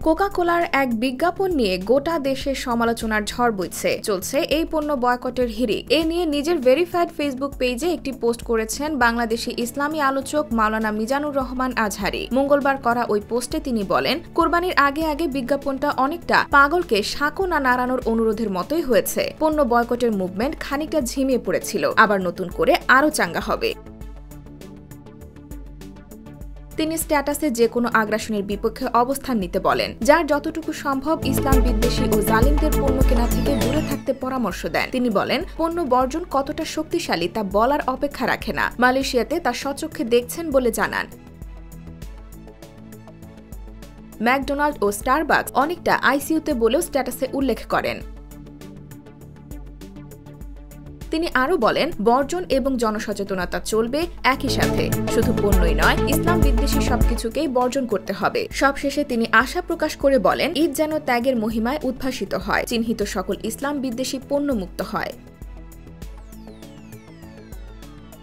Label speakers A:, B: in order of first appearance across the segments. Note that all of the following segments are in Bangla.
A: কোকা-কোলার এক বিজ্ঞাপন নিয়ে গোটা দেশে সমালোচনার ঝড় বইছে। চলছে এই পণ্য বয়কটের হিড়িক। এ নিয়ে নিজের ভেরিফাইড ফেসবুক পেজে একটি পোস্ট করেছেন বাংলাদেশি ইসলামী আলোচক মাওলানা মিজানুর রহমান আজহারি। মঙ্গলবার করা ওই পোস্টে তিনি বলেন, কোরবানির আগে আগে বিজ্ঞাপনটা অনেকটা পাগলকে সাঁকো না নাড়ানোর অনুরোধের মতোই হয়েছে। পণ্য বয়কটের মুভমেন্ট খানিকটা ঝিমিয়ে পড়েছিল, আবার নতুন করে আরও চাঙ্গা হবে। তিনি স্ট্যাটাসে যে কোনো আগ্রাসনের বিপক্ষে অবস্থান নিতে বলেন, যার যতটুকু সম্ভব ইসলাম বিদ্বেষী ও জালিমদের পণ্য কেনা থেকে দূরে থাকতে পরামর্শ দেন। তিনি বলেন, পণ্য বর্জন কতটা শক্তিশালী তা বলার অপেক্ষা রাখে না। মালয়েশিয়াতে তা স্বচক্ষে দেখছেন বলে জানান। ম্যাকডোনাল্ড ও স্টারবাকস অনেকটা আইসিইউতে বলেও স্ট্যাটাসে উল্লেখ করেন। তিনি আরও বলেন, বর্জন এবং জনসচেতনতা চলবে একই সাথে। শুধু পণ্যই নয়, ইসলাম বিদ্বেষী সবকিছুকেই বর্জন করতে হবে। সবশেষে তিনি আশা প্রকাশ করে বলেন, ঈদ যেন ত্যাগের মহিমায় উদ্ভাসিত হয়, চিহ্নিত সকল ইসলাম বিদ্বেষী পণ্য মুক্ত হয়।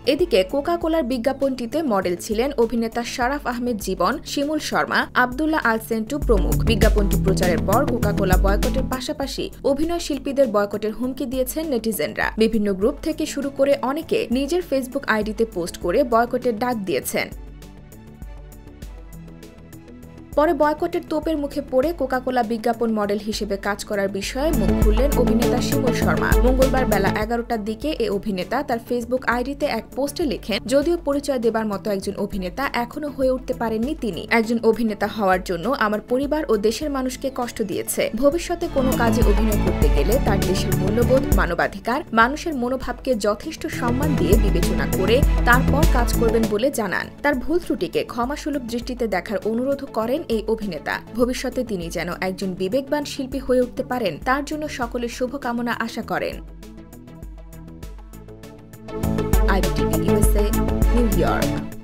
A: এদিকে কোকা-কোলার বিজ্ঞাপনটিতে মডেল ছিলেন অভিনেতা শারাফ আহমেদ জীবন, শিমুল শর্মা, আব্দুল্লাহ আল সেন্টু প্রমুখ। বিজ্ঞাপনটি প্রচারের পর কোকা-কোলা বয়কটের পাশাপাশি অভিনয় শিল্পীদের বয়কটের হুমকি দিয়েছেন নেটিজেনরা। বিভিন্ন গ্রুপ থেকে শুরু করে অনেকে নিজের ফেসবুক আইডিতে পোস্ট করে বয়কটের ডাক দিয়েছেন। পরে বয়কটের তোপের মুখে পড়ে কোকা-কোলা বিজ্ঞাপন মডেল হিসেবে কাজ করার বিষয়ে মুখ খুললেন অভিনেতা শিমুল শর্মা। মঙ্গলবার বেলা 11টার দিকে এ অভিনেতা তার ফেসবুক আইডিতে এক পোস্টে লেখেন, যদিও পরিচয় দেবার মতো একজন অভিনেতা এখনো হয়ে উঠতে পারেননি তিনি। একজন অভিনেতা হওয়ার জন্য আমার পরিবার ও দেশের মানুষকে কষ্ট দিয়েছে। ভবিষ্যতে কোনো কাজে অভিনয় করতে গেলে তার দেশের মূল্যবোধ, মানবাধিকার, মানুষের মনোভাবকে যথেষ্ট সম্মান দিয়ে বিবেচনা করে তারপর কাজ করবেন বলে জানান। তার ভুল ত্রুটিকে ক্ষমাসুলভ দৃষ্টিতে দেখার অনুরোধ করেন এই অভিনেতা। ভবিষ্যতে তিনি যেন একজন বিবেকবান শিল্পী হয়ে উঠতে পারেন, তার জন্য সকলের শুভকামনা আশা করেন। IBTV USA, new York.